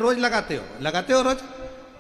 रोज लगाते हो रोज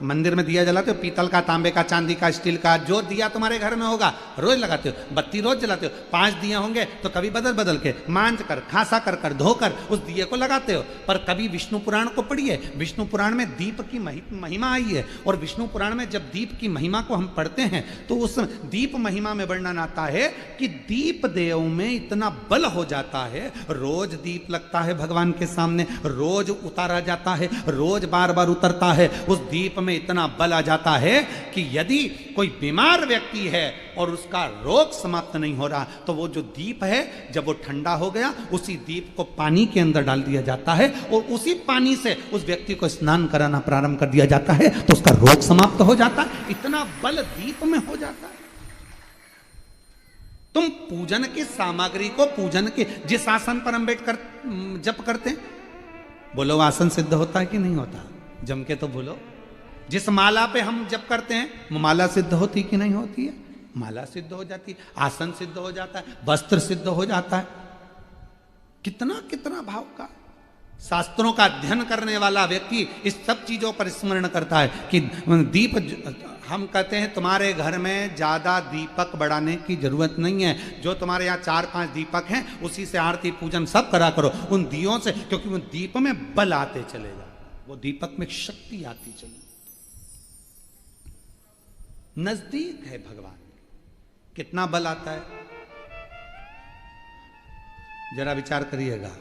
मंदिर में दिया जलाते हो, पीतल का, तांबे का, चांदी का, स्टील का, जो दिया तुम्हारे घर में होगा रोज लगाते हो। बत्ती रोज जलाते हो, 5 दिया होंगे तो कभी बदल बदल के मांझ कर, खासा कर धोकर उस दिए को लगाते हो। पर कभी विष्णु पुराण को पढ़िए, विष्णु पुराण में दीप की महिमा आई है। और विष्णु पुराण में जब दीप की महिमा को हम पढ़ते हैं तो उस दीप महिमा में वर्णन आता है कि दीप देव में इतना बल हो जाता है, रोज दीप लगता है भगवान के सामने, रोज उतारा जाता है, रोज बार बार उतरता है, उस दीप में इतना बल आ जाता है कि यदि कोई बीमार व्यक्ति है और उसका रोग समाप्त नहीं हो रहा तो वो जो दीप है जब वो ठंडा हो गया उसी दीप को पानी के अंदर डाल दिया जाता है और उसी पानी से उस व्यक्ति को स्नान कराना प्रारंभ कर दिया जाता है तो उसका रोग समाप्त हो जाता है। इतना बल दीप में हो जाता है। तुम पूजन की सामग्री को, पूजन के जिस आसन पर हम बैठ कर जप करते हैं, बोलो आसन सिद्ध होता है कि नहीं होता? जम के तो बोलो। जिस माला पे हम जप करते हैं वो माला सिद्ध होती कि नहीं होती है? माला सिद्ध हो जाती है, आसन सिद्ध हो जाता है, वस्त्र सिद्ध हो जाता है। कितना कितना भाव का। शास्त्रों का अध्ययन करने वाला व्यक्ति इस सब चीजों पर स्मरण करता है कि दीप, हम कहते हैं तुम्हारे घर में ज्यादा दीपक बढ़ाने की जरूरत नहीं है, जो तुम्हारे यहाँ 4-5 दीपक हैं उसी से आरती पूजन सब करा करो उन दियों से, क्योंकि वो दीप में बल आते चले जाए, वो दीपक में शक्ति आती चली। नजदीक है भगवान, कितना बल आता है जरा विचार करिएगा।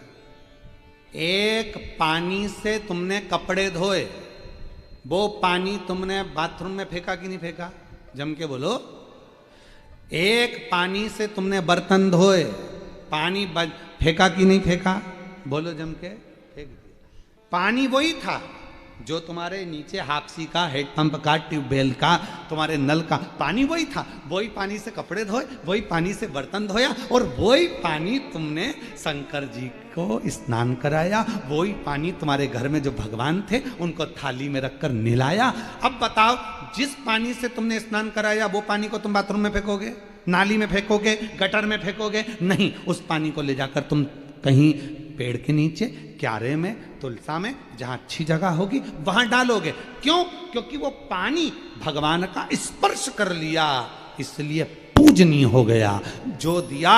एक पानी से तुमने कपड़े धोए, वो पानी तुमने बाथरूम में फेंका कि नहीं फेंका? जम के बोलो। एक पानी से तुमने बर्तन धोए, पानी फेंका कि नहीं फेंका? बोलो जम के। फेंक दिया। पानी वही था जो तुम्हारे नीचे हापसी का, हेडपंप का, ट्यूबवेल का, तुम्हारे नल का पानी वही था। वही पानी से कपड़े धोए, वही पानी से बर्तन धोया और वही पानी तुमने शंकर जी को स्नान कराया, वही पानी तुम्हारे घर में जो भगवान थे उनको थाली में रखकर नहलाया। अब बताओ, जिस पानी से तुमने स्नान कराया वो पानी को तुम बाथरूम में फेंकोगे, नाली में फेंकोगे, गटर में फेंकोगे? नहीं, उस पानी को ले जाकर तुम कहीं पेड़ के नीचे, क्यारे में, तुलसा में, जहां अच्छी जगह होगी वहां डालोगे। क्यों? क्योंकि वो पानी भगवान का स्पर्श कर लिया, इसलिए पूजनीय हो गया। जो दिया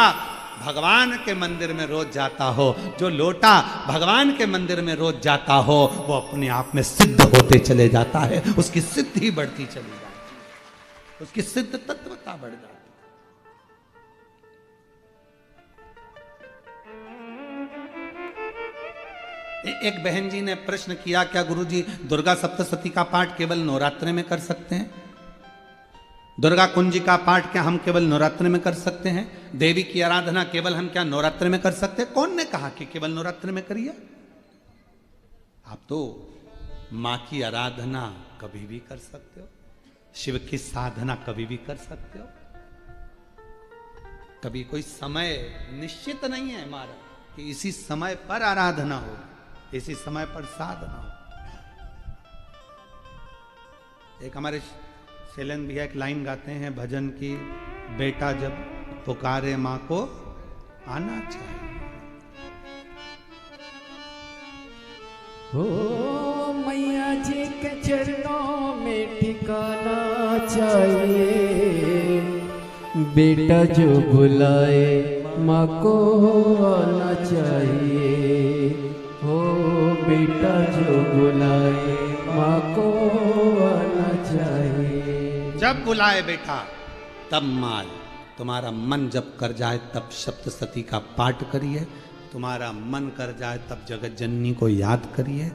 भगवान के मंदिर में रोज जाता हो, जो लोटा भगवान के मंदिर में रोज जाता हो, वो अपने आप में सिद्ध होते चले जाता है, उसकी सिद्धि बढ़ती चली जाती है, उसकी सिद्ध तत्वता बढ़ जाती है। एक बहन जी ने प्रश्न किया, क्या गुरुजी दुर्गा सप्तशती का पाठ केवल नवरात्रि में कर सकते हैं? दुर्गा कुंजी का पाठ क्या हम केवल नवरात्रि में कर सकते हैं? देवी की आराधना केवल हम क्या नवरात्रि में कर सकते हैं? कौन ने कहा कि केवल नवरात्रि में करिए? आप तो मां की आराधना कभी भी कर सकते हो, शिव की साधना कभी भी कर सकते हो। कभी कोई समय निश्चित नहीं है हमारा कि इसी समय पर आराधना हो, इसी समय पर साधना हो। एक हमारे शैलेंद्र भैया एक लाइन गाते हैं भजन की, बेटा जब पुकारे मां को आना चाहिए। हो मैया जी के चरणों में ठिकाना चाहिए, बेटा जो बुलाए माँ को आना चाहिए। हो बेटा जो बुलाए माँ को आना चाहिए। जब बुलाए बेटा तब माल। तुम्हारा मन जब कर जाए तब सप्तशती का पाठ करिए, तुम्हारा मन कर जाए तब जगत जननी को याद करिए,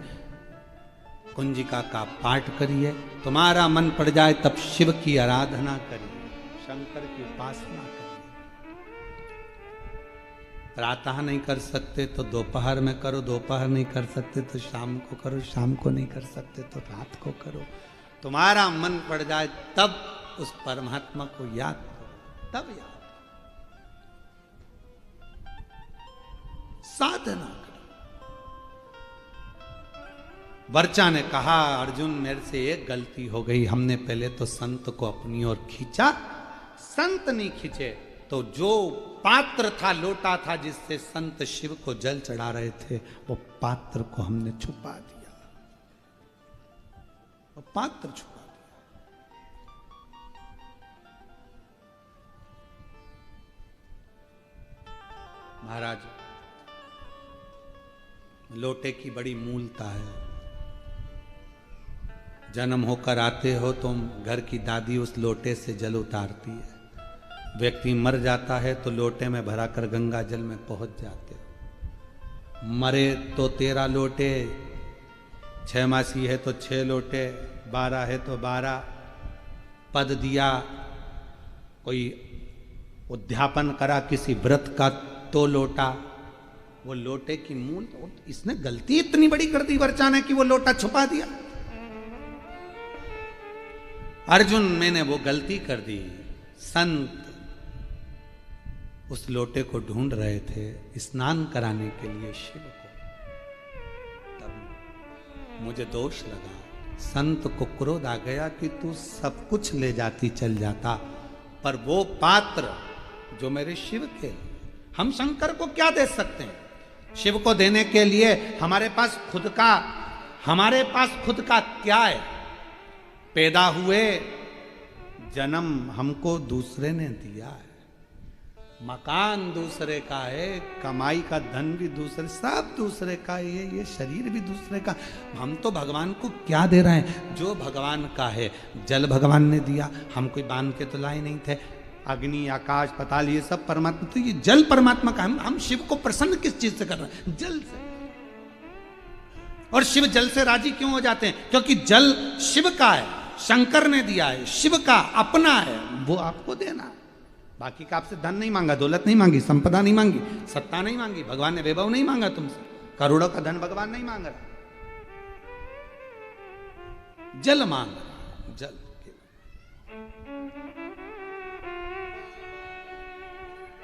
कुंजिका का पाठ करिए, तुम्हारा मन पड़ जाए तब शिव की आराधना करिए, शंकर की उपासना करिए। प्रातः नहीं कर सकते तो दोपहर में करो, दोपहर नहीं कर सकते तो शाम को करो, शाम को नहीं कर सकते तो रात को करो। तुम्हारा मन पड़ जाए तब उस परमात्मा को याद करो, तब याद साधना करो। वर्चा ने कहा, अर्जुन मेरे से एक गलती हो गई, हमने पहले तो संत को अपनी ओर खींचा, संत नहीं खींचे तो जो पात्र था, लोटा था जिससे संत शिव को जल चढ़ा रहे थे, वो पात्र को हमने छुपा दिया। पात्र छुपा दिया। महाराज, लोटे की बड़ी मूलता है। जन्म होकर आते हो तो घर की दादी उस लोटे से जल उतारती है। व्यक्ति मर जाता है तो लोटे में भराकर गंगा जल में पहुंच जाते हो। मरे तो 13 लोटे, 6 मासी है तो 6 लोटे, 12 है तो 12। पद दिया, कोई उद्यापन करा किसी व्रत का तो लोटा। वो लोटे की मूल, इसने गलती इतनी बड़ी कर दी वर्चा ने कि वो लोटा छुपा दिया। अर्जुन, मैंने वो गलती कर दी। संत उस लोटे को ढूंढ रहे थे स्नान कराने के लिए शिव को, तब मुझे दोष लगा। संत को क्रोध आ गया कि तू सब कुछ ले जाती चल जाता, पर वो पात्र जो मेरे शिव के, हम शंकर को क्या दे सकते हैं? शिव को देने के लिए हमारे पास खुद का क्या है? पैदा हुए, जन्म हमको दूसरे ने दिया है, मकान दूसरे का है, कमाई का धन भी दूसरे, सब दूसरे का है, ये शरीर भी दूसरे का। हम तो भगवान को क्या दे रहे हैं? जो भगवान का है। जल भगवान ने दिया, हम कोई बांध के तो लाए नहीं थे। अग्नि, आकाश, पताल, ये सब परमात्मा, तो ये जल परमात्मा का। हम शिव को प्रसन्न किस चीज से कर रहे हैं? जल से। और शिव जल से राजी क्यों हो जाते हैं? क्योंकि जल शिव का है, शंकर ने दिया है, शिव का अपना है, वो आपको देना है। बाकी का आपसे धन नहीं मांगा, दौलत नहीं मांगी, संपदा नहीं मांगी, सत्ता नहीं मांगी, भगवान ने वैभव नहीं मांगा तुमसे, करोड़ों का धन भगवान नहीं मांग रहा, जल मांग रहा, जल।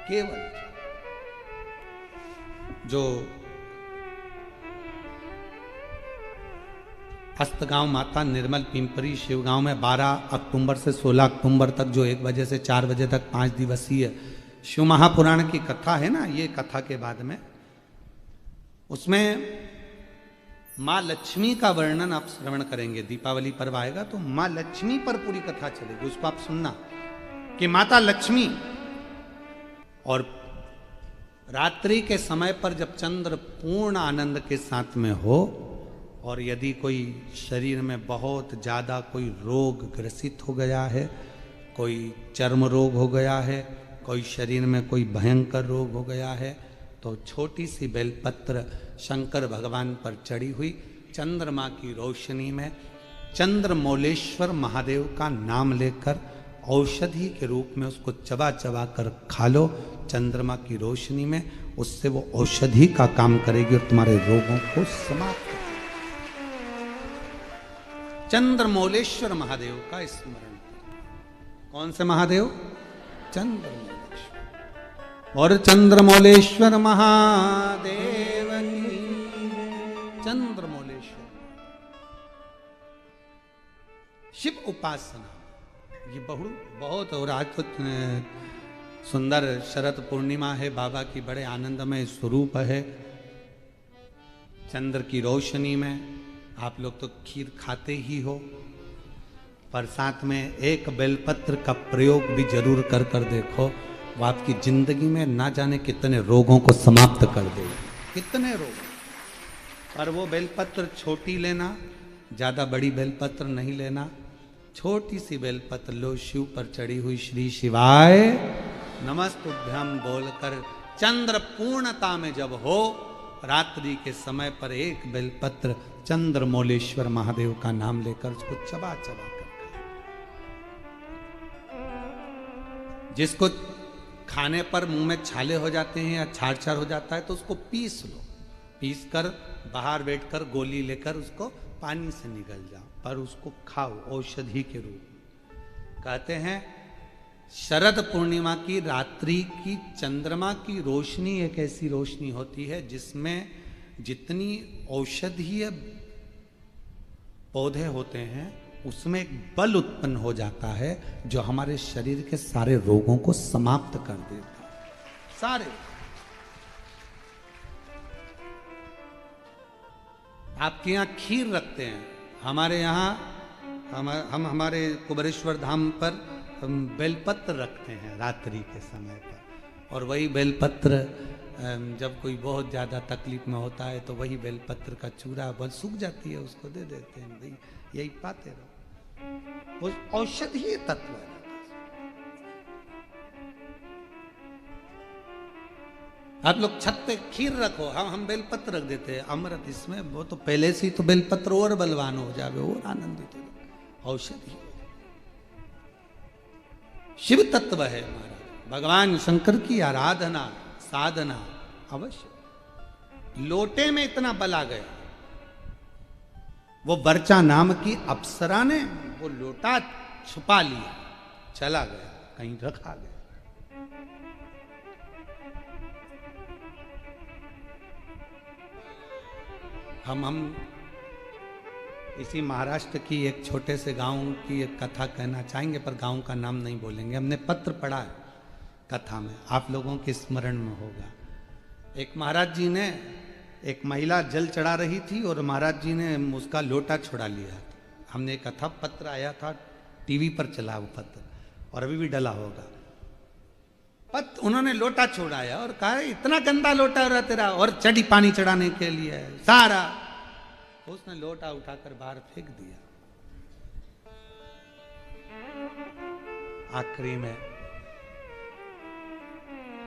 केवल जो अस्तगांव माता निर्मल पिंपरी शिवगांव में 12 अक्टूबर से 16 अक्टूबर तक, जो 1 बजे से 4 बजे तक 5 दिवसीय शिव महापुराण की कथा है ना, ये कथा के बाद में उसमें माँ लक्ष्मी का वर्णन आप श्रवण करेंगे। दीपावली पर्व आएगा तो माँ लक्ष्मी पर पूरी कथा चलेगी, उसको आप सुनना कि माता लक्ष्मी। और रात्रि के समय पर जब चंद्र पूर्ण आनंद के साथ में हो, और यदि कोई शरीर में बहुत ज़्यादा कोई रोग ग्रसित हो गया है, कोई चर्म रोग हो गया है, कोई शरीर में कोई भयंकर रोग हो गया है, तो छोटी सी बेलपत्र शंकर भगवान पर चढ़ी हुई चंद्रमा की रोशनी में चंद्रमौलेश्वर महादेव का नाम लेकर औषधि के रूप में उसको चबा चबा कर खा लो चंद्रमा की रोशनी में। उससे वो औषधि का काम करेगी और तुम्हारे रोगों को समाप्त करेगी। चंद्रमौलेश्वर महादेव का स्मरण करें। कौन से महादेव? चंद्रमौलेश्वर। और चंद्रमौलेश्वर महादेव की, चंद्रमौलेश्वर शिव उपासना ये बहुत। और आज तो सुंदर शरद पूर्णिमा है, बाबा की बड़े आनंदमय स्वरूप है। चंद्र की रोशनी में आप लोग तो खीर खाते ही हो, पर साथ में एक बेलपत्र का प्रयोग भी जरूर कर कर देखो, वो आपकी जिंदगी में ना जाने कितने रोगों को समाप्त कर देगी, कितने रोग। पर वो बेलपत्र छोटी लेना, ज्यादा बड़ी बेलपत्र नहीं लेना, छोटी सी बेलपत्र लो, शिव पर चढ़ी हुई श्री शिवाय नमस्तुभ्यम बोलकर चंद्र पूर्णता में जब हो, रात्रि के समय पर एक बेलपत्र चंद्रमौलेश्वर महादेव का नाम लेकर उसको चबा चबा कर जिसको खाने पर मुंह में छाले हो जाते हैं या छाड़ छाड़ हो जाता है तो उसको पीस लो, पीस कर बाहर बैठकर गोली लेकर उसको पानी से निगल जाओ, पर उसको खाओ औषधि के रूप। कहते हैं शरद पूर्णिमा की रात्रि की चंद्रमा की रोशनी एक ऐसी रोशनी होती है जिसमें जितनी औषधीय पौधे होते हैं उसमें एक बल उत्पन्न हो जाता है जो हमारे शरीर के सारे रोगों को समाप्त कर देता है। सारे आपके यहाँ खीर रखते हैं, हमारे यहाँ हम हमारे कुबेरेश्वर धाम पर हम बेलपत्र रखते हैं रात्रि के समय पर, और वही बेलपत्र जब कोई बहुत ज़्यादा तकलीफ में होता है तो वही बेलपत्र का चूरा बस सूख जाती है, उसको दे देते हैं, भाई यही पाते रहो, वो औषधीय तत्व है। आप लोग छत पे खीर रखो, हम बेलपत्र रख देते हैं, अमृत इसमें, वो तो पहले से ही तो बेलपत्र और बलवान हो जावे और आनंदित हो जाए, औषधि शिव तत्व है महाराज। भगवान शंकर की आराधना साधना अवश्य। लोटे में इतना बल आ गया, वो वर्चा नाम की अप्सरा ने वो लोटा छुपा लिया, चला गया, कहीं रखा गया। हम इसी महाराष्ट्र की एक छोटे से गांव की एक कथा कहना चाहेंगे, पर गांव का नाम नहीं बोलेंगे। हमने पत्र पढ़ा है कथा में, आप लोगों के स्मरण में होगा। एक महाराज जी ने, एक महिला जल चढ़ा रही थी और महाराज जी ने उसका लोटा छुड़ा लिया। हमने एक कथा पत्र आया था, टीवी पर चला वो पत्र, और अभी भी डला होगा। उन्होंने लोटा छोड़ाया और कहा इतना गंदा लोटा हो रहा तेरा, और चढ़ी पानी चढ़ाने के लिए सारा। उसने लोटा उठाकर बाहर फेंक दिया। आखिरी में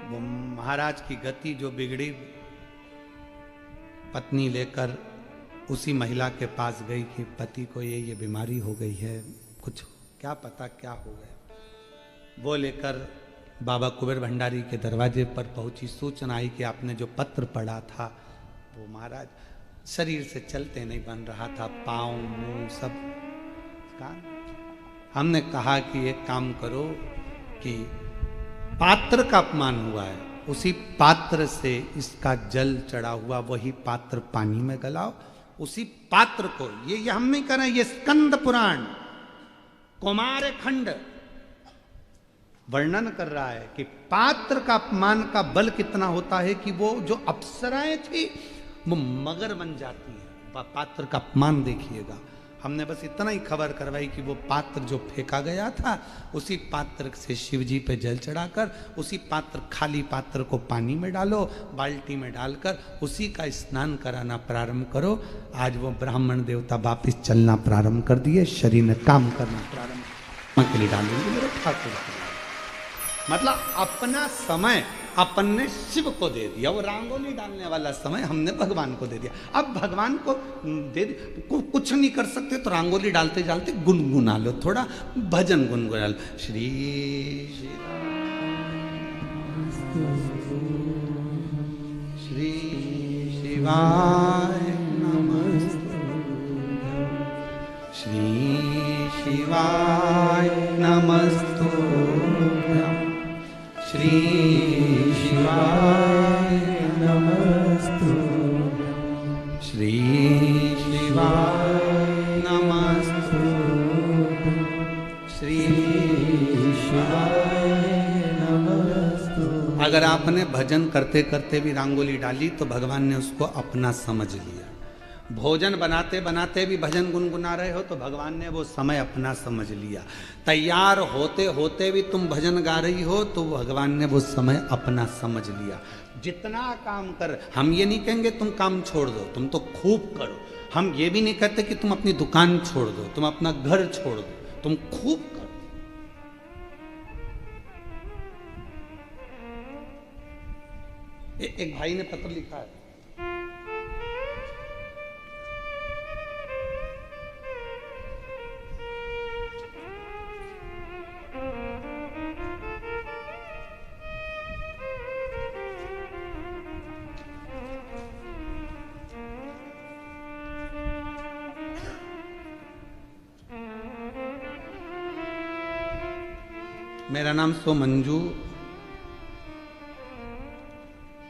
वो महाराज की गति जो बिगड़ी, पत्नी लेकर उसी महिला के पास गई कि पति को ये बीमारी हो गई है, कुछ क्या पता क्या हो गया। वो लेकर बाबा कुबेर भंडारी के दरवाजे पर पहुंची। सूचना आई कि आपने जो पत्र पढ़ा था वो महाराज शरीर से चलते नहीं बन रहा था, पाँव मुंह सब का। हमने कहा कि एक काम करो कि पात्र का अपमान हुआ है, उसी पात्र से इसका जल चढ़ा हुआ वही पात्र पानी में गलाओ, उसी पात्र को, ये हम नहीं कर रहे, ये स्कंद पुराण कुमार खंड वर्णन कर रहा है कि पात्र का अपमान का बल कितना होता है कि वो जो अप्सराएं थी वो मगर बन जाती है। पात्र का अपमान देखिएगा। हमने बस इतना ही खबर करवाई कि वो पात्र जो फेंका गया था, उसी पात्र से शिव जी पे जल चढ़ाकर उसी पात्र, खाली पात्र को पानी में डालो, बाल्टी में डालकर उसी का स्नान कराना प्रारंभ करो। आज वो ब्राह्मण देवता वापिस चलना प्रारंभ कर दिए, शरीर में काम करना प्रारंभ के लिए डालेंगे मेरे ठाकुर। मतलब अपना समय अपन ने शिव को दे दिया, वो रंगोली डालने वाला समय हमने भगवान को दे दिया। अब भगवान को दे कुछ नहीं कर सकते तो रंगोली डालते डालते गुनगुना लो, थोड़ा भजन गुनगुना लो। श्री श्री शिवाय नमस्तु, श्री शिवाय नमस्तु, श्री शिवाय नमस्तु, श्री शिवाय नमस्तु, श्री शिवाय नमस्तु। अगर आपने भजन करते करते भी रंगोली डाली तो भगवान ने उसको अपना समझ लिया। भोजन बनाते बनाते भी भजन गुनगुना रहे हो तो भगवान ने वो समय अपना समझ लिया। तैयार होते होते भी तुम भजन गा रही हो तो भगवान ने वो समय अपना समझ लिया। जितना काम कर, हम ये नहीं कहेंगे तुम काम छोड़ दो, तुम तो खूब करो। हम ये भी नहीं कहते कि तुम अपनी दुकान छोड़ दो, तुम अपना घर छोड़ दो, तुम खूब करो। एक भाई ने पत्र लिखा है, मेरा नाम सोमंजू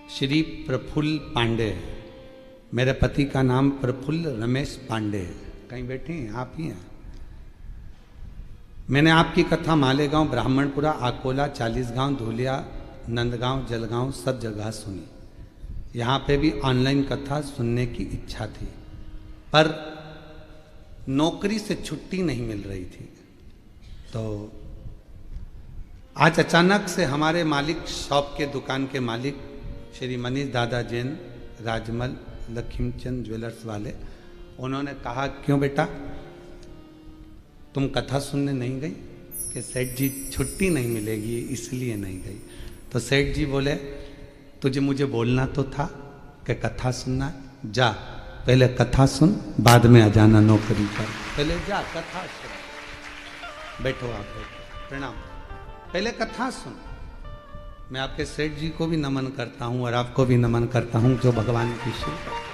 श्री प्रफुल्ल पांडे है। मेरे पति का नाम प्रफुल्ल रमेश पांडे है। कहीं बैठे हैं आप ही हैं। मैंने आपकी कथा मालेगांव, ब्राह्मणपुरा, आकोला, 40 गांव, धुलिया, नंदगांव, जलगांव सब जगह सुनी। यहाँ पे भी ऑनलाइन कथा सुनने की इच्छा थी, पर नौकरी से छुट्टी नहीं मिल रही थी। तो आज अचानक से हमारे मालिक, शॉप के दुकान के मालिक श्री मनीष दादा जैन, राजमल लखीमचंद ज्वेलर्स वाले, उन्होंने कहा क्यों बेटा तुम कथा सुनने नहीं गई? कि सेठ जी छुट्टी नहीं मिलेगी इसलिए नहीं गई। तो सेठ जी बोले तुझे मुझे बोलना तो था कि कथा सुनना, जा पहले कथा सुन बाद में आ जाना नौकरी पर, पहले जा कथा सुन। बैठो आप, बैठो, प्रणाम। पहले कथा सुन। मैं आपके सेठ जी को भी नमन करता हूं और आपको भी नमन करता हूं जो भगवान की शिव करते हैं।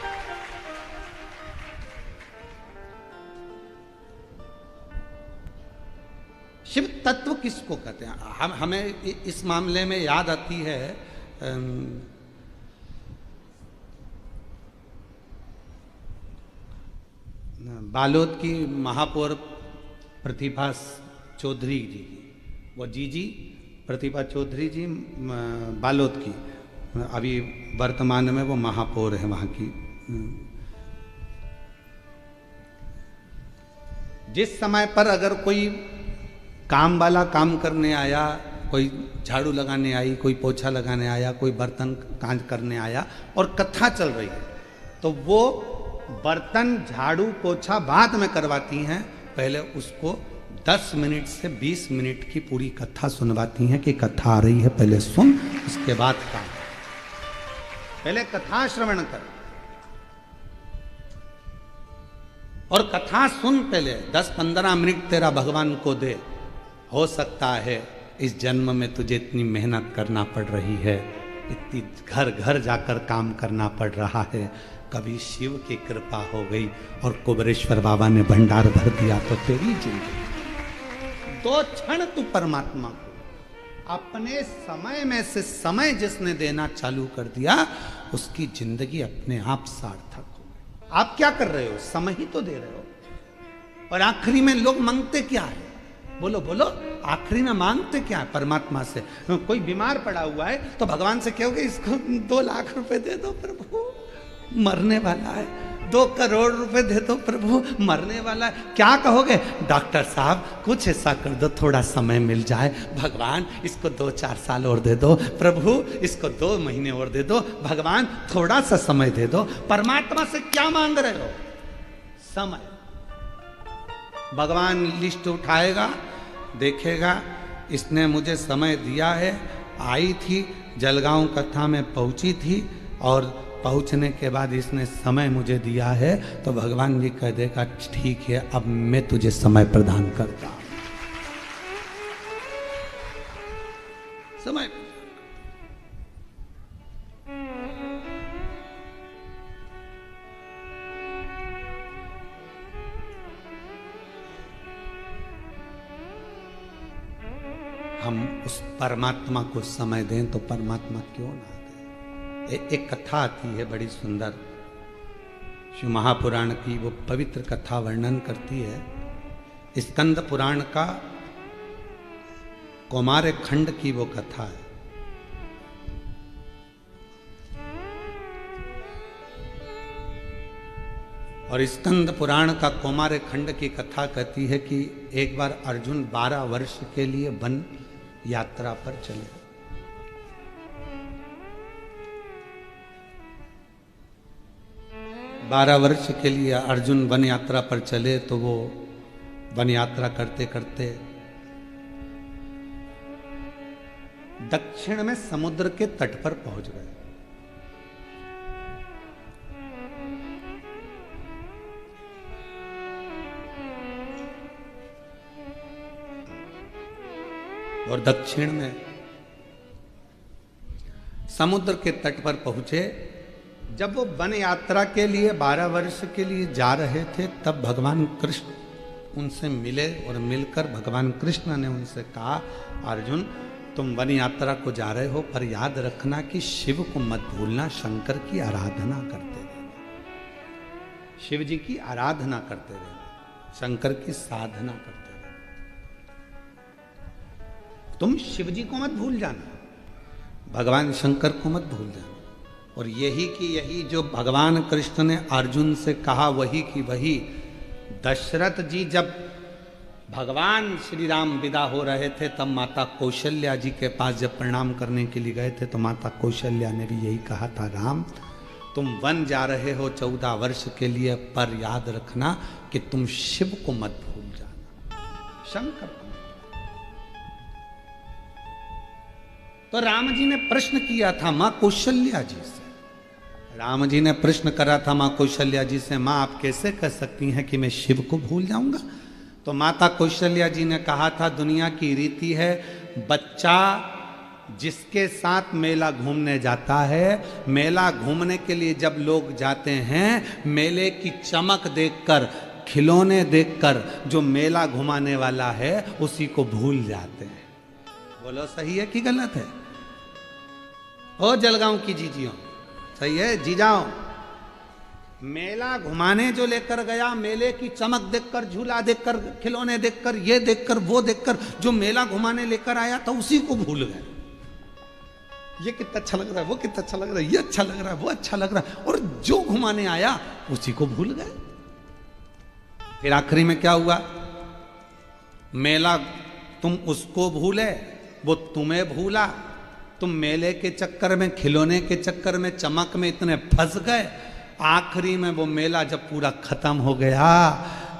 शिव तत्व किसको कहते हैं? हमें इस मामले में याद आती है बालोद की महापौर प्रतिभा चौधरी जी, वो जी प्रतिभा चौधरी जी बालोद की, अभी वर्तमान में वो महापौर है वहाँ की। जिस समय पर अगर कोई काम वाला काम करने आया, कोई झाड़ू लगाने आई, कोई पोछा लगाने आया, कोई बर्तन कांज करने आया और कथा चल रही है, तो वो बर्तन झाड़ू पोछा बाद में करवाती हैं, पहले उसको 10 मिनट से 20 मिनट की पूरी कथा सुनवाती हैं कि कथा आ रही है पहले सुन, उसके बाद काम। पहले कथा श्रवण कर और कथा सुन, पहले 10-15 मिनट तेरा भगवान को दे। हो सकता है इस जन्म में तुझे इतनी मेहनत करना पड़ रही है, इतनी घर घर जाकर काम करना पड़ रहा है, कभी शिव की कृपा हो गई और कुबरेश्वर बाबा ने भंडार भर दिया तो तेरी जिंदगी 2 क्षण तू परमात्मा को अपने समय में से समय जिसने देना चालू कर दिया, उसकी जिंदगी अपने आप सार्थक हो गई। आप क्या कर रहे हो? समय ही तो दे रहे हो। और आखिरी में लोग मांगते क्या है? बोलो बोलो, आखिरी में मांगते क्या है परमात्मा से? कोई बीमार पड़ा हुआ है तो भगवान से कहोगे इसको 2 लाख रुपए दे दो प्रभु, मरने वाला है। 2 करोड़ रुपए दे दो प्रभु, मरने वाला है। क्या कहोगे? डॉक्टर साहब कुछ ऐसा कर दो, थोड़ा समय मिल जाए। भगवान इसको 2-4 साल और दे दो प्रभु, इसको 2 महीने और दे दो भगवान, थोड़ा सा समय दे दो। परमात्मा से क्या मांग रहे हो? समय। भगवान लिस्ट उठाएगा, देखेगा इसने मुझे समय दिया है, आई थी जलगांव कथा में पहुंची थी और पहुंचने के बाद इसने समय मुझे दिया है, तो भगवान जी कह देगा ठीक है अब मैं तुझे समय प्रदान करता हूं। समय हम उस परमात्मा को समय दें तो परमात्मा क्यों ना दे। एक कथा आती है बड़ी सुंदर, शिव महापुराण की, वो पवित्र कथा वर्णन करती है। स्कंद पुराण का कौमार खंड की वो कथा है। और स्कंद पुराण का कौमार खंड की कथा कहती है कि एक बार अर्जुन 12 वर्ष के लिए वन यात्रा पर चले। बारह वर्ष के लिए अर्जुन वन यात्रा पर चले, तो वो वन यात्रा करते करते दक्षिण में समुद्र के तट पर पहुंच गए। और दक्षिण में समुद्र के तट पर पहुंचे। जब वो वन यात्रा के लिए 12 वर्ष के लिए जा रहे थे, तब भगवान कृष्ण उनसे मिले और मिलकर भगवान कृष्ण ने उनसे कहा, अर्जुन तुम वन यात्रा को जा रहे हो, पर याद रखना कि शिव को मत भूलना, शंकर की आराधना करते रहना, शिव जी की आराधना करते रहना, शंकर की साधना करते रहना। तुम शिव जी को मत भूल जाना, भगवान शंकर को मत भूल जाना। और यही की यही जो भगवान कृष्ण ने अर्जुन से कहा, वही की वही दशरथ जी जब भगवान श्री राम विदा हो रहे थे तब माता कौशल्या जी के पास जब प्रणाम करने के लिए गए थे तो माता कौशल्या ने भी यही कहा था, राम तुम वन जा रहे हो 14 वर्ष के लिए, पर याद रखना कि तुम शिव को मत भूल जाना, शंकर को। तो राम जी ने प्रश्न किया था मां कौशल्या जी से, राम जी ने प्रश्न करा था मां कौशल्या जी से, मां आप कैसे कह सकती हैं कि मैं शिव को भूल जाऊंगा? तो माता कौशल्या जी ने कहा था, दुनिया की रीति है, बच्चा जिसके साथ मेला घूमने जाता है, मेला घूमने के लिए जब लोग जाते हैं, मेले की चमक देखकर, खिलौने देखकर जो मेला घुमाने वाला है उसी को भूल जाते हैं। बोलो सही है कि गलत है? ओ जलगांव की जीजियों, सही है जीजाओ? मेला घुमाने जो लेकर गया, मेले की चमक देखकर, झूला देखकर, खिलौने देखकर, ये देखकर, वो देखकर जो मेला घुमाने लेकर आया था उसी को भूल गए। ये कितना अच्छा लग रहा है, वो कितना अच्छा लग रहा है, ये अच्छा लग रहा है, वो अच्छा लग रहा है, और जो घुमाने आया उसी को भूल गए। फिर आखिरी में क्या हुआ? मेला तुम उसको भूले, वो तुम्हें भूला। तुम मेले के चक्कर में, खिलौने के चक्कर में, चमक में इतने फंस गए, आखिरी में वो मेला जब पूरा खत्म हो गया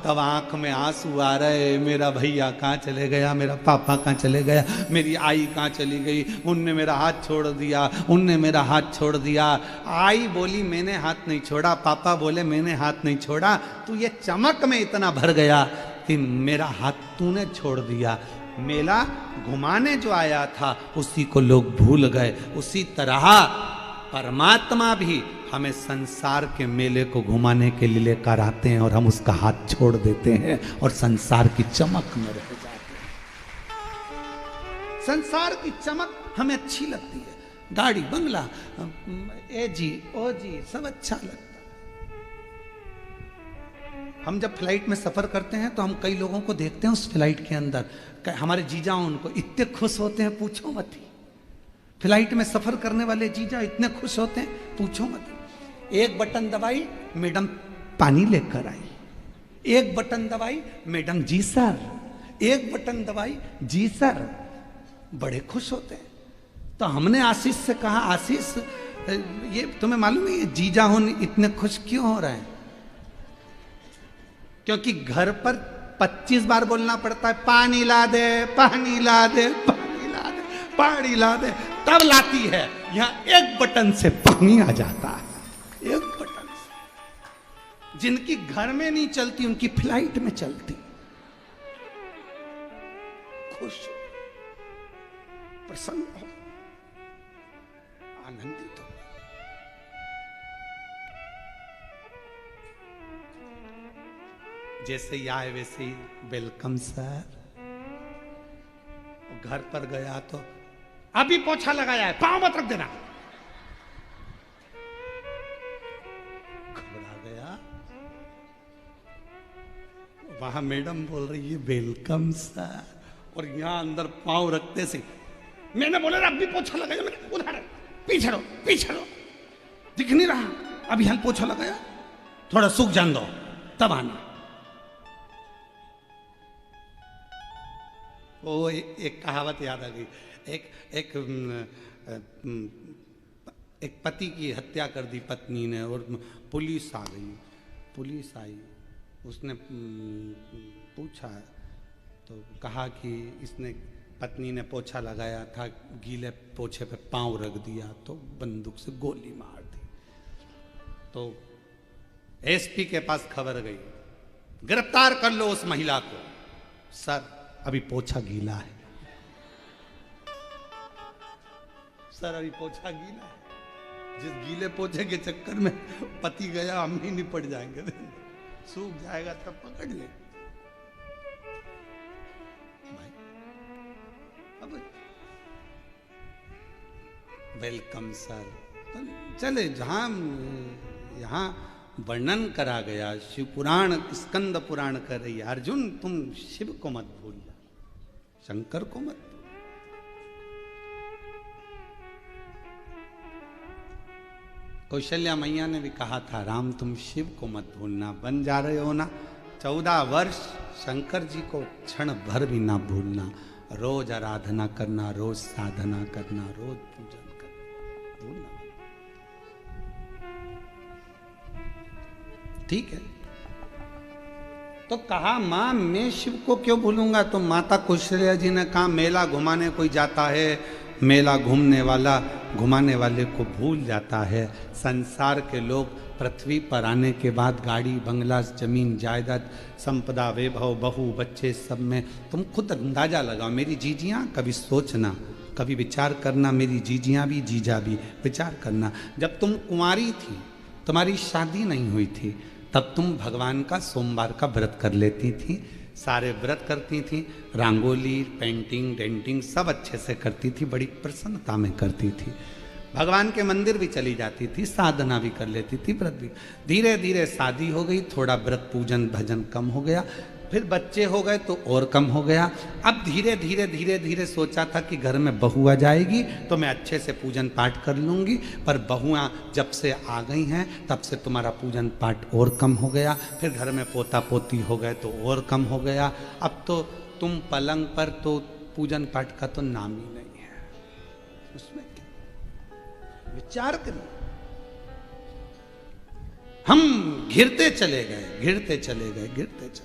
तब आंख में आंसू आ रहे, मेरा भैया कहाँ चले गया, मेरा पापा कहाँ चले गया, मेरी आई कहाँ चली गई, उनने मेरा हाथ छोड़ दिया, उनने मेरा हाथ छोड़ दिया। आई बोली मैंने हाथ नहीं छोड़ा, पापा बोले मैंने हाथ नहीं छोड़ा, तू ये चमक में इतना भर गया कि मेरा हाथ तूने छोड़ दिया। मेला घुमाने जो आया था उसी को लोग भूल गए। उसी तरह परमात्मा भी हमें संसार के मेले को घुमाने के लिए लेकर आते हैं और हम उसका हाथ छोड़ देते हैं और संसार की चमक में रह जाते हैं। संसार की चमक हमें अच्छी लगती है, गाड़ी बंगला, ए जी ओ जी सब अच्छा लगता है। हम जब फ्लाइट में सफर करते हैं तो हम कई लोगों को देखते हैं उस फ्लाइट के अंदर, हमारे जीजा उनको इतने खुश होते हैं पूछो मत ही। फ्लाइट में सफर करने वाले जीजा इतने खुश होते हैं पूछो मत। एक बटन दबाई मैडम पानी लेकर आई, एक बटन दबाई मैडम जी सर, एक बटन दबाई जी सर, बड़े खुश होते हैं। तो हमने आशीष से कहा, आशीष ये तुम्हें मालूम है ये जीजा होने इतने खुश क्यों हो रहे हैं? क्योंकि घर पर 25 बार बोलना पड़ता है, पानी ला दे, पानी ला दे, पानी ला दे, पानी ला दे, तब लाती है। यहां एक बटन से पानी आ जाता है, एक बटन से। जिनकी घर में नहीं चलती उनकी फ्लाइट में चलती। खुश हो, प्रसन्न हो, आनंदित हो। जैसे ही आए वैसे ही वेलकम सर। घर पर गया तो अभी पोछा लगाया है, पांव मत रख देना। घबरा गया। वहां मैडम बोल रही है वेलकम सर, और यहां अंदर पांव रखते से मैंने बोला अभी पोछा लगाया, मैंने उधर पीछे रो, पीछे रो, दिख नहीं रहा, अभी हाल पोछा लगाया, थोड़ा सूख जान दो तब आना। वो एक कहावत याद आ गई। एक पति की हत्या कर दी पत्नी ने और पुलिस आ गई। पुलिस आई, उसने पूछा तो कहा कि इसने, पत्नी ने पोछा लगाया था, गीले पोछे पे पांव रख दिया तो बंदूक से गोली मार दी। तो एसपी के पास खबर गई, गिरफ्तार कर लो उस महिला को। सर अभी पोछा गीला है, सर अभी पोछा गीला है। जिस गीले पोछे के चक्कर में पति गया, हम ही निपट जाएंगे, सूख जाएगा तब पकड़ ले भाई। अब वेलकम सर, तो चले जहां यहां वर्णन करा गया, शिव पुराण स्कंद पुराण कर रही है, अर्जुन तुम शिव को मत भूल, शंकर को मत। कौशल्या मैया ने भी कहा था, राम तुम शिव को मत भूलना, बन जा रहे हो ना 14 वर्ष शंकर जी को क्षण भर भी ना भूलना, रोज आराधना करना, रोज साधना करना, रोज पूजन करना, भूलना। ठीक है। तो कहा मां मैं शिव को क्यों भूलूंगा? तो माता कौशल्या जी ने कहा मेला घुमाने कोई जाता है, मेला घूमने वाला घुमाने वाले को भूल जाता है। संसार के लोग पृथ्वी पर आने के बाद गाड़ी बंगला जमीन जायदाद संपदा वैभव बहू बच्चे सब में तुम खुद अंदाजा लगाओ। मेरी जीजियां कभी सोचना, कभी विचार करना, मेरी जीजियां भी जीजा भी विचार करना। जब तुम कुंवारी थी, तुम्हारी शादी नहीं हुई थी, तब तुम भगवान का सोमवार का व्रत कर लेती थी, सारे व्रत करती थी, रंगोली पेंटिंग डेंटिंग सब अच्छे से करती थी, बड़ी प्रसन्नता में करती थी। भगवान के मंदिर भी चली जाती थी, साधना भी कर लेती थी, व्रत भी। धीरे धीरे शादी हो गई, थोड़ा व्रत पूजन भजन कम हो गया, फिर बच्चे हो गए तो और कम हो गया। अब धीरे धीरे धीरे धीरे सोचा था कि घर में बहू आ जाएगी तो मैं अच्छे से पूजन पाठ कर लूँगी, पर बहुआं जब से आ गई हैं तब से तुम्हारा पूजन पाठ और कम हो गया। फिर घर में पोता पोती हो गए तो और कम हो गया। अब तो तुम पलंग पर तो पूजन पाठ का तो नाम ही नहीं है। उसमें क्या विचार करिए। हम घिरते चले गए, घिरते चले गए, घिरते चले गए।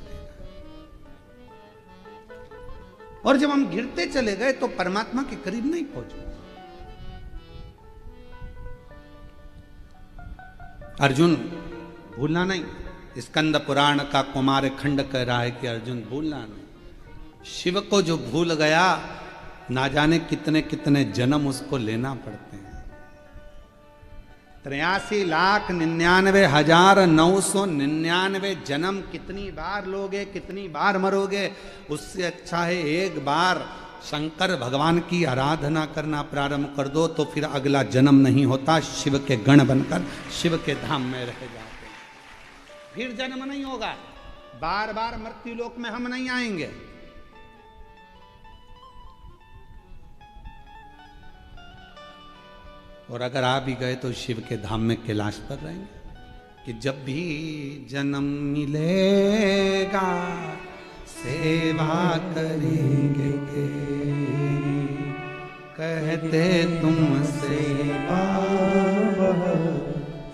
और जब हम गिरते चले गए तो परमात्मा के करीब नहीं पहुंचे। अर्जुन भूलना नहीं। स्कंद पुराण का कुमार खंड कह रहा है कि अर्जुन भूलना नहीं। शिव को जो भूल गया, ना जाने कितने कितने जन्म उसको लेना पड़ते हैं। 83,99,999 जन्म कितनी बार लोगे, कितनी बार मरोगे? उससे अच्छा है एक बार शंकर भगवान की आराधना करना प्रारंभ कर दो, तो फिर अगला जन्म नहीं होता, शिव के गण बनकर शिव के धाम में रह जाते। फिर जन्म नहीं होगा, बार बार मृत्यु लोक में हम नहीं आएंगे। और अगर आ भी गए तो शिव के धाम में कैलाश पर रहेंगे। कि जब भी जन्म मिलेगा सेवा करेंगे, कहते तुमसे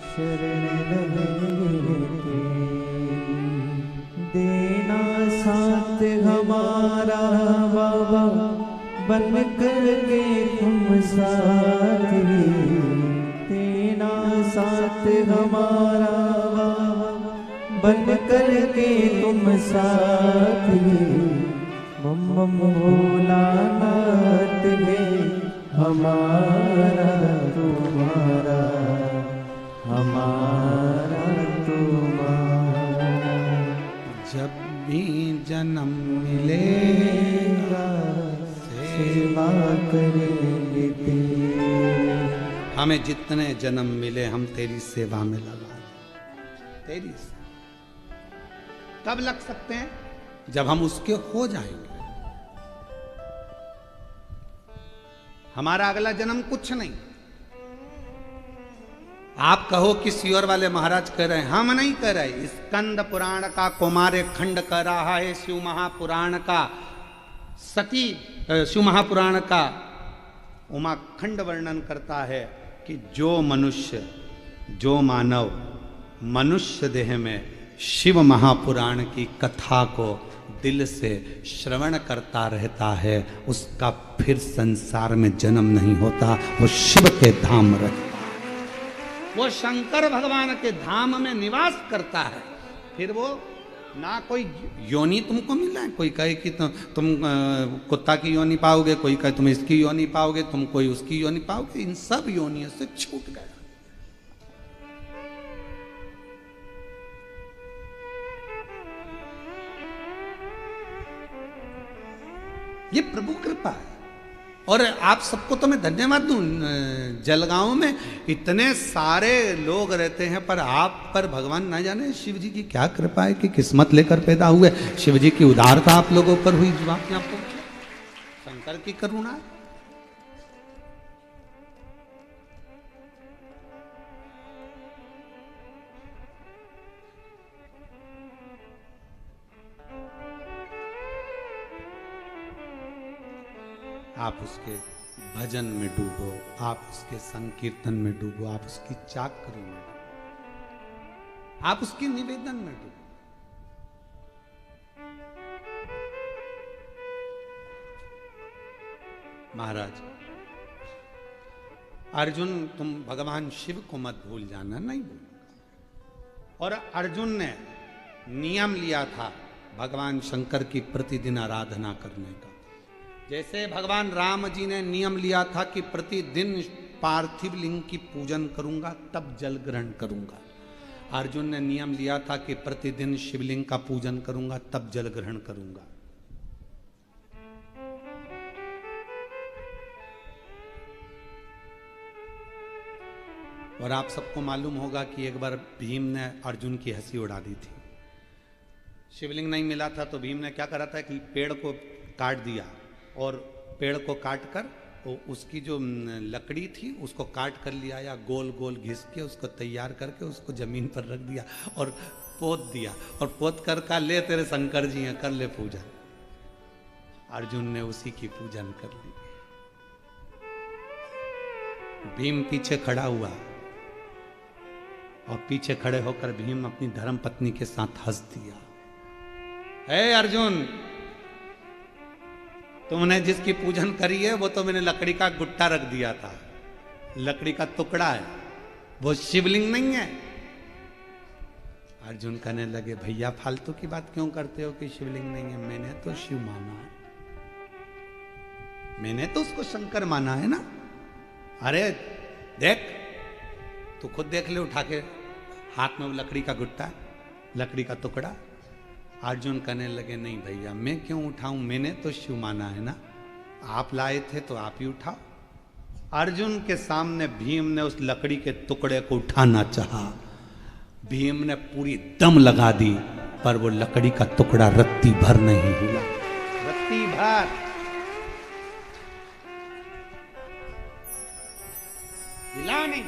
शरण रहेंगे, देना साथ हमारा बाबा, बन करके तुम साथी, देना साथ हमारा बाबा, बन करके तुम साथी। मम भोलानाथ है हमारा तुम्हारा, हमारा तुम्हारा। जब भी जन्म मिलेगा सेवा करेंगे तेरी। हमें जितने जन्म मिले हम तेरी सेवा में लगा दें। तेरी सेवा कब लग सकते हैं? जब हम उसके हो जाएंगे। हमारा अगला जन्म कुछ नहीं। आप कहो कि सियोर वाले महाराज कह रहे हैं, हम नहीं कह रहे। स्कंद पुराण का कुमार खंड कह रहा है, शिव महापुराण का सती शिव महापुराण का उमाखंड वर्णन करता है कि जो मनुष्य, जो मानव मनुष्य देह में शिव महापुराण की कथा को दिल से श्रवण करता रहता है, उसका फिर संसार में जन्म नहीं होता, वो शिव के धाम रहता है, वो शंकर भगवान के धाम में निवास करता है। फिर वो ना कोई योनि तुमको मिल रहा है, कोई कहे कि तुम कुत्ता की योनि पाओगे, कोई कहे तुम इसकी योनि पाओगे, तुम कोई उसकी योनि पाओगे। इन सब योनियों से छूट गया। ये प्रभु कृपा है। और आप सबको तो मैं धन्यवाद दूं। जलगांव में इतने सारे लोग रहते हैं, पर आप पर भगवान ना जाने शिव जी की क्या कृपा है कि किस्मत लेकर पैदा हुए। शिव जी की उदारता आप लोगों पर हुई, जो आपने आपको शंकर की करुणा। आप उसके भजन में डूबो, आप उसके संकीर्तन में डूबो, आप उसकी चाकरी में डूबो, आप उसके निवेदन में डूबो। महाराज अर्जुन, तुम भगवान शिव को मत भूल जाना, नहीं भूल। और अर्जुन ने नियम लिया था भगवान शंकर की प्रतिदिन आराधना करने का। जैसे भगवान राम जी ने नियम लिया था कि प्रतिदिन पार्थिव लिंग की पूजन करूंगा तब जल ग्रहण करूंगा, अर्जुन ने नियम लिया था कि प्रतिदिन शिवलिंग का पूजन करूंगा तब जल ग्रहण करूंगा। और आप सबको मालूम होगा कि एक बार भीम ने अर्जुन की हंसी उड़ा दी थी। शिवलिंग नहीं मिला था तो भीम ने क्या करा था कि पेड़ को काट दिया, और पेड़ को काट कर उसकी जो लकड़ी थी उसको काट कर लिया, या गोल गोल घिस के उसको तैयार करके उसको जमीन पर रख दिया और पोत दिया, और पोत कर का ले तेरे शंकर जी हैं, कर ले पूजन। अर्जुन ने उसी की पूजन कर ली। भीम पीछे खड़ा हुआ और पीछे खड़े होकर भीम अपनी धर्म पत्नी के साथ हंस दिया। हे अर्जुन, तुमने जिसकी पूजन करी है वो तो मैंने लकड़ी का गुट्टा रख दिया था, लकड़ी का टुकड़ा है, वो शिवलिंग नहीं है। अर्जुन कहने लगे भैया फालतू की बात क्यों करते हो कि शिवलिंग नहीं है, मैंने तो शिव माना है, मैंने तो उसको शंकर माना है ना। अरे देख, तू खुद देख ले, उठा के हाथ में वो लकड़ी का गुट्टा, लकड़ी का टुकड़ा। अर्जुन कहने लगे नहीं भैया मैं क्यों उठाऊं, मैंने तो शिव माना है ना, आप लाए थे तो आप ही उठाओ। अर्जुन के सामने भीम ने उस लकड़ी के टुकड़े को उठाना चाहा, भीम ने पूरी दम लगा दी, पर वो लकड़ी का टुकड़ा रत्ती भर नहीं हिला, रत्ती भर। हिला नहीं।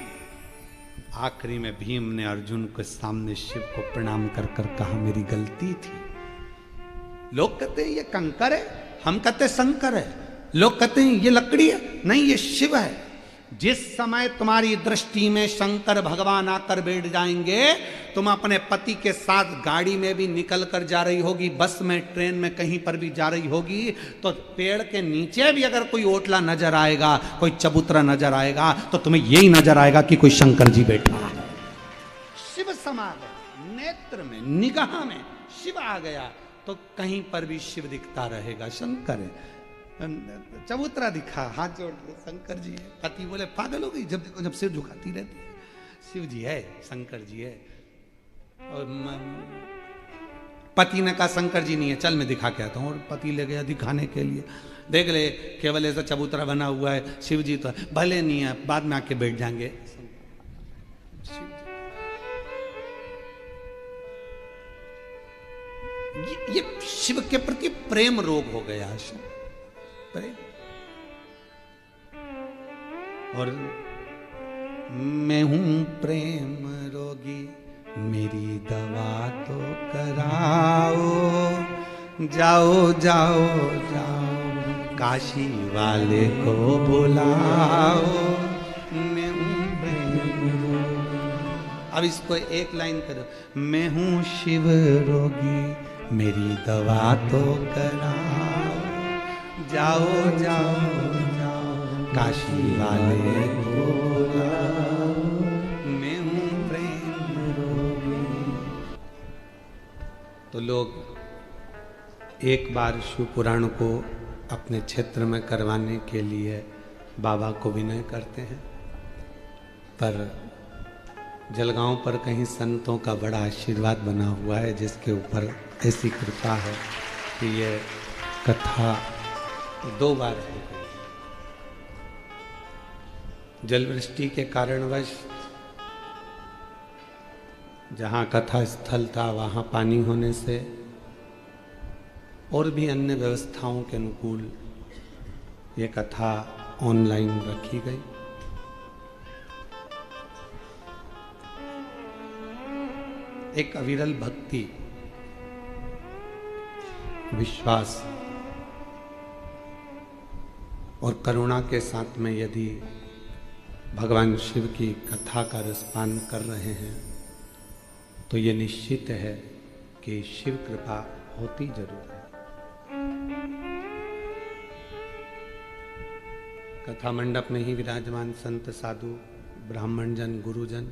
आखिरी में भीम ने अर्जुन के सामने शिव को प्रणाम कर कर कहा मेरी गलती थी। लोग कहते हैं ये कंकर है, हम कहते हैं शंकर है, लोग कहते हैं ये लकड़ी है, नहीं ये शिव है। जिस समय तुम्हारी दृष्टि में शंकर भगवान आकर बैठ जाएंगे, तुम अपने पति के साथ गाड़ी में भी निकल कर जा रही होगी, बस में, ट्रेन में, कहीं पर भी जा रही होगी, तो पेड़ के नीचे भी अगर कोई ओटला नजर आएगा, कोई चबूतरा नजर आएगा, तो तुम्हें यही नजर आएगा कि कोई शंकर जी बैठा है। शिव समा गए, नेत्र में, निगाह में शिव आ गया तो कहीं पर भी शिव दिखता रहेगा, शंकर है। चबूतरा दिखा, हाथ जोड़ के शंकर जी है। पति बोले पागल हो गई, जब देखो जब सिर झुकाती रहती है, शिव जी है, शंकर जी है। और पति ने कहा शंकर जी नहीं है, चल मैं दिखा के आता हूँ, और पति ले गया दिखाने के लिए। देख ले केवल ऐसा चबूतरा बना हुआ है, शिव जी तो भले नहीं है, बाद में आके बैठ जाएंगे। ये शिव के प्रति प्रेम रोग हो गया, प्रेम। और मैं हूं प्रेम रोगी, मेरी दवा तो कराओ, जाओ जाओ जाओ काशी वाले को बुलाओ, मैं हूं प्रेम रोगी। अब इसको एक लाइन करो, मैं हूं शिव रोगी, मेरी दवा तो कराओ, जाओ जाओ जाओ काशी वाले को बुलाओ, मैं हूं प्रेम रोगी। तो लोग एक बार शिव पुराण को अपने क्षेत्र में करवाने के लिए बाबा को विनय करते हैं, पर जलगांव पर कहीं संतों का बड़ा आशीर्वाद बना हुआ है, जिसके ऊपर ऐसी कृपा है कि ये कथा 2 बार हो गई। जलवृष्टि के कारणवश जहाँ कथा स्थल था वहाँ पानी होने से और भी अन्य व्यवस्थाओं के अनुकूल ये कथा ऑनलाइन रखी गई। एक अविरल भक्ति, विश्वास और करुणा के साथ में यदि भगवान शिव की कथा का रसपान कर रहे हैं तो ये निश्चित है कि शिव कृपा होती जरूर है। कथा मंडप में ही विराजमान संत साधु ब्राह्मण जन गुरुजन